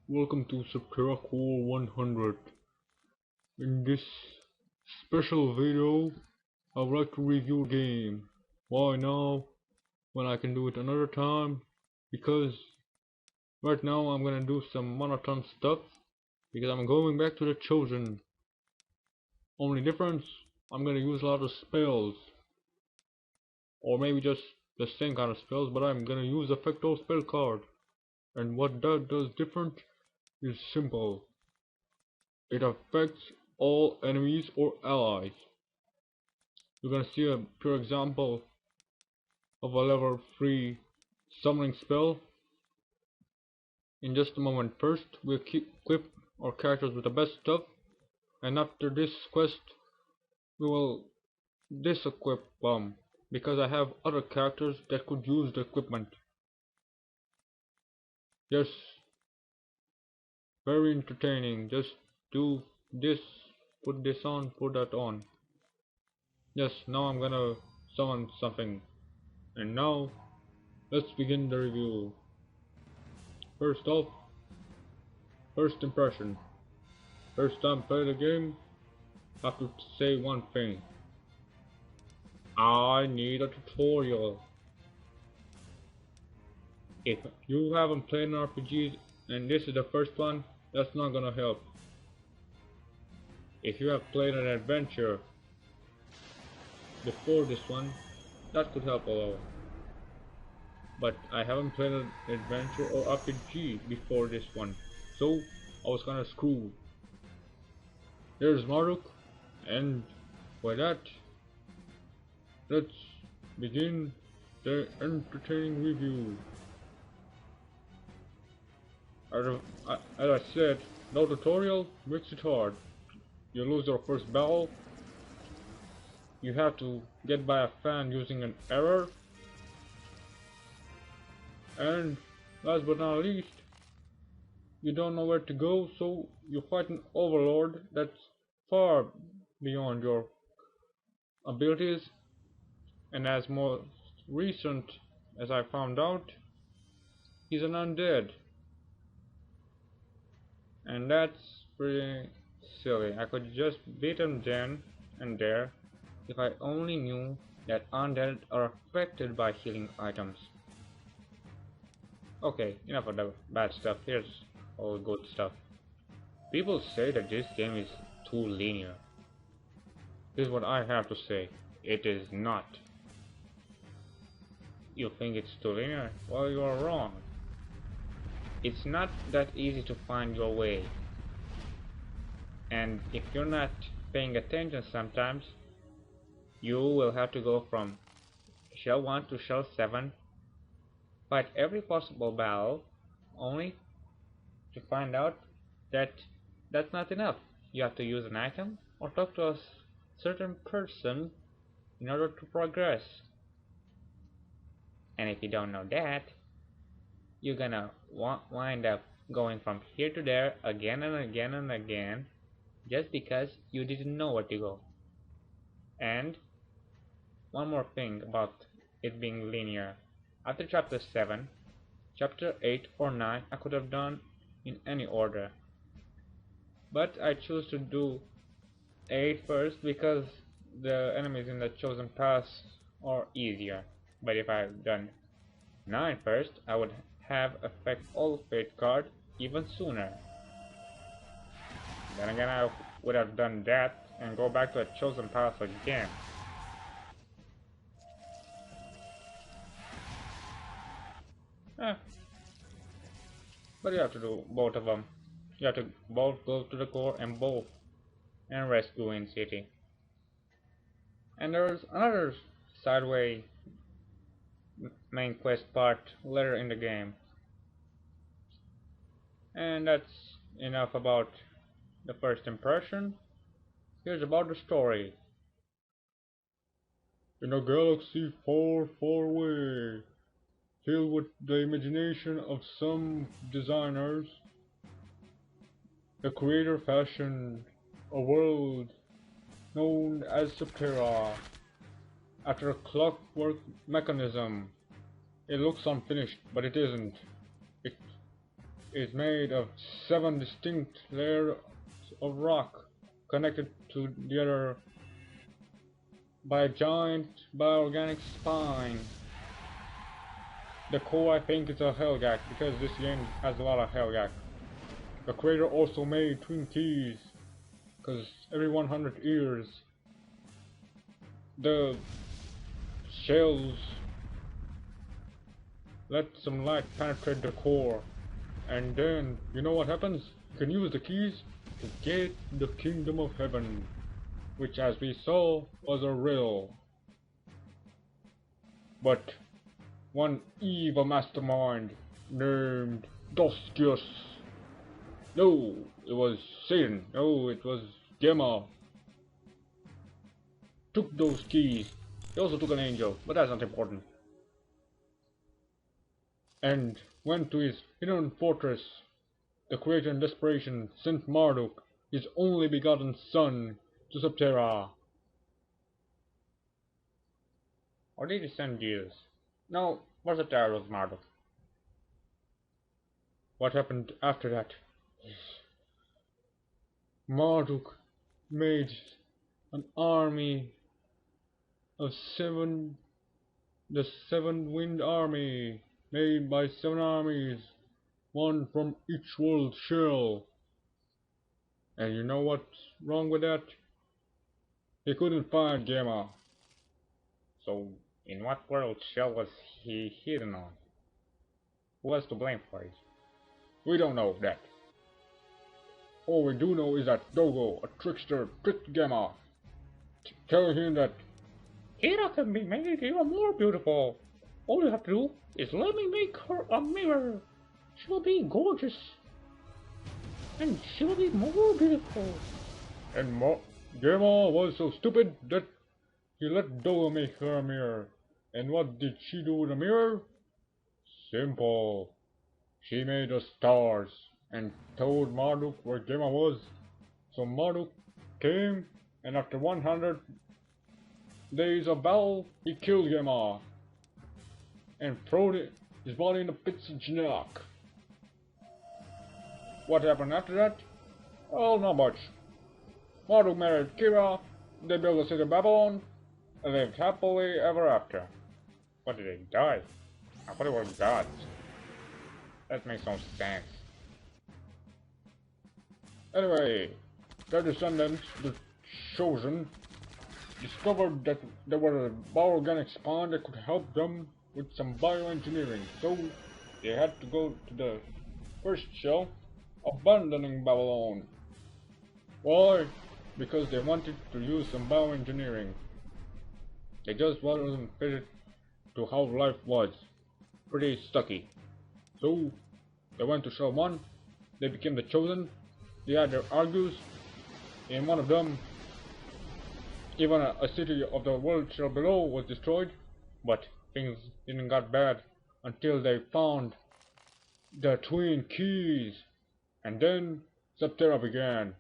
Welcome to Septerra Core 100. In this special video, I would like to review a game. Why now, when I can do it another time? Because right now I'm gonna do some monotone stuff, because I'm going back to the Chosen. Only difference, I'm gonna use a lot of spells. Or maybe just the same kind of spells, but I'm gonna use Effecto spell card. And what that does different is simple. It affects all enemies or allies. You're gonna see a pure example of a level 3 summoning spell in just a moment. First, we'll equip our characters with the best stuff, and after this quest, we will disequip them, because I have other characters that could use the equipment. Yes, very entertaining. Just do this, put this on, put that on. Yes, now I'm gonna summon something. And now, let's begin the review. First off, first impression. First time play the game, have to say one thing. I need a tutorial. If you haven't played an RPG and this is the first one, that's not gonna help. If you have played an adventure before this one, that could help a lot. But I haven't played an adventure or RPG before this one, so I was kinda screwed. Here's Marduk, and with that, let's begin the entertaining review. As I said, no tutorial makes it hard. You lose your first battle, you have to get by a fan using an error, and last but not least, you don't know where to go, so you fight an overlord that's far beyond your abilities. And as more recent as I found out, he's an undead. And that's pretty silly. I could just beat him then and there if I only knew that undead are affected by healing items. Okay, enough of the bad stuff, here's all good stuff. People say that this game is too linear. This is what I have to say. It is not. You think it's too linear? Well, you are wrong. It's not that easy to find your way. And if you're not paying attention sometimes, you will have to go from shell 1 to shell 7, fight every possible battle, only to find out that that's not enough. You have to use an item or talk to a certain person in order to progress. And if you don't know that, you're gonna wind up going from here to there again and again and again, just because you didn't know where to go. And one more thing about it being linear. After chapter 7, chapter 8 or 9 I could have done in any order. But I choose to do 8 first because the enemies in the chosen path are easier. But if I had done 9 first, I would have affect all fate card even sooner. Then again, I would have done that and go back to a chosen path again. But you have to do both of them. You have to both go to the core and rescue in city. And there's another sideway main quest part later in the game. And that's enough about the first impression. Here's about the story. In a galaxy far, far away, filled with the imagination of some designers, the creator fashioned a world known as Septerra after a clockwork mechanism. It looks unfinished, but it isn't. is made of 7 distinct layers of rock connected together by a giant bioorganic spine. The core, I think, is a Hellgak because this game has a lot of Hellgak. The creator also made twin keys because every 100 years the shells let some light penetrate the core, and then you know what happens? You can use the keys to get the kingdom of heaven, which as we saw was a riddle. But one evil mastermind named Doskius. No, it was Satan. No, it was Gemma. Took those keys. He also took an angel, but that's not important. And went to his hidden fortress. The creator in desperation sent Marduk, his only begotten son, to Septerra. Or did he send Jesus? No, was Septerra was Marduk. What happened after that? Marduk made an army of the 7 wind army, made by 7 armies, one from each world shell. And you know what's wrong with that? He couldn't find Gamma. So, in what world shell was he hidden on? Who was to blame for it? We don't know that. All we do know is that Dogo, a trickster, tricked Gamma, telling him that Hera can be made even more beautiful. All you have to do is let me make her a mirror. She'll be gorgeous. And she'll be more beautiful. And Gamma was so stupid that he let Dogo make her a mirror. And what did she do with the mirror? Simple. She made the stars and told Marduk where Gamma was. So Marduk came, and after 100 days of battle, he killed Gamma and threw his body in the pits of Genak. What happened after that? Well, not much. Marduk married Kira, they built the city of Babylon, and lived happily ever after. What did they die? I thought it was gods. That makes no sense. Anyway, their descendants, the Chosen, discovered that there was a bioorganic spawn that could help them with some bioengineering, so they had to go to the first shell, abandoning Babylon. Why? Because they wanted to use some bioengineering. They just wasn't fitted to how life was. Pretty stucky. So, they went to shell 1, they became the Chosen, they had their argues, in one of them, even a city of the world shell below was destroyed, but things didn't get bad until they found the twin keys, and then Septerra began.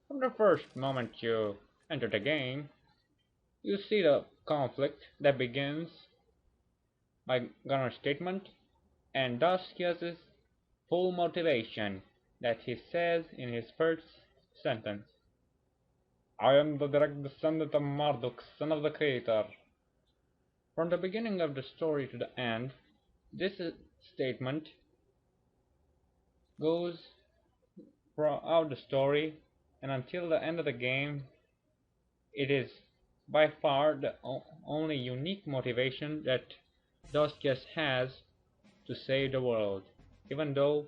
From the first moment you enter the game, you see the conflict that begins by Gunner's statement and Doskius' full motivation that he says in his first sentence. I am the direct descendant of Marduk, son of the Creator. From the beginning of the story to the end, this statement goes throughout the story, and until the end of the game, it is by far the only unique motivation that Doskius has to save the world, even though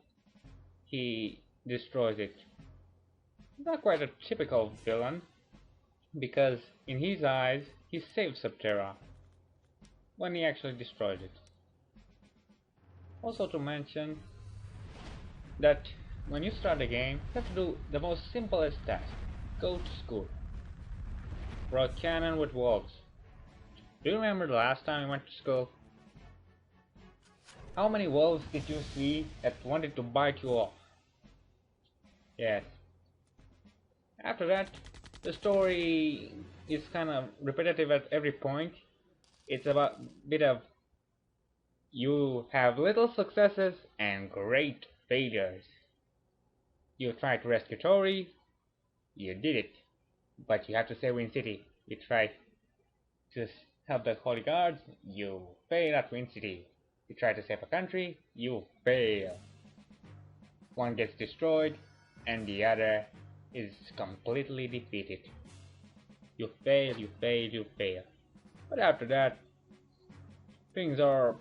he destroys it. Not quite a typical villain, because in his eyes, he saved Septerra when he actually destroyed it. Also to mention that when you start the game, you have to do the most simplest task. Go to school. For a cannon with wolves. Do you remember the last time you went to school? How many wolves did you see that wanted to bite you off? Yes. After that, the story is kind of repetitive at every point. It's about a bit of You have little successes and great failures. You tried to rescue Tori, you did it, but you have to save Wind City. You tried to help the Holy Guards, you fail at Wind City. You try to save a country, you fail. One gets destroyed, and the other is completely defeated. You fail, you fail, you fail. But after that, things are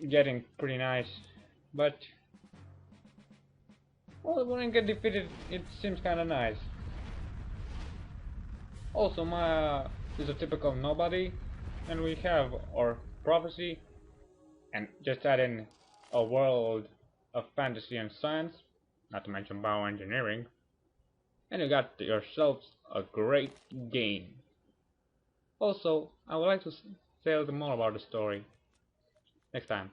getting pretty nice. But well, when I get defeated, it seems kind of nice. Also, Maya is a typical nobody, and we have our prophecy, and just add in a world of fantasy and science, not to mention bioengineering, and you got yourselves a great game. Also, I would like to tell them more about the story next time.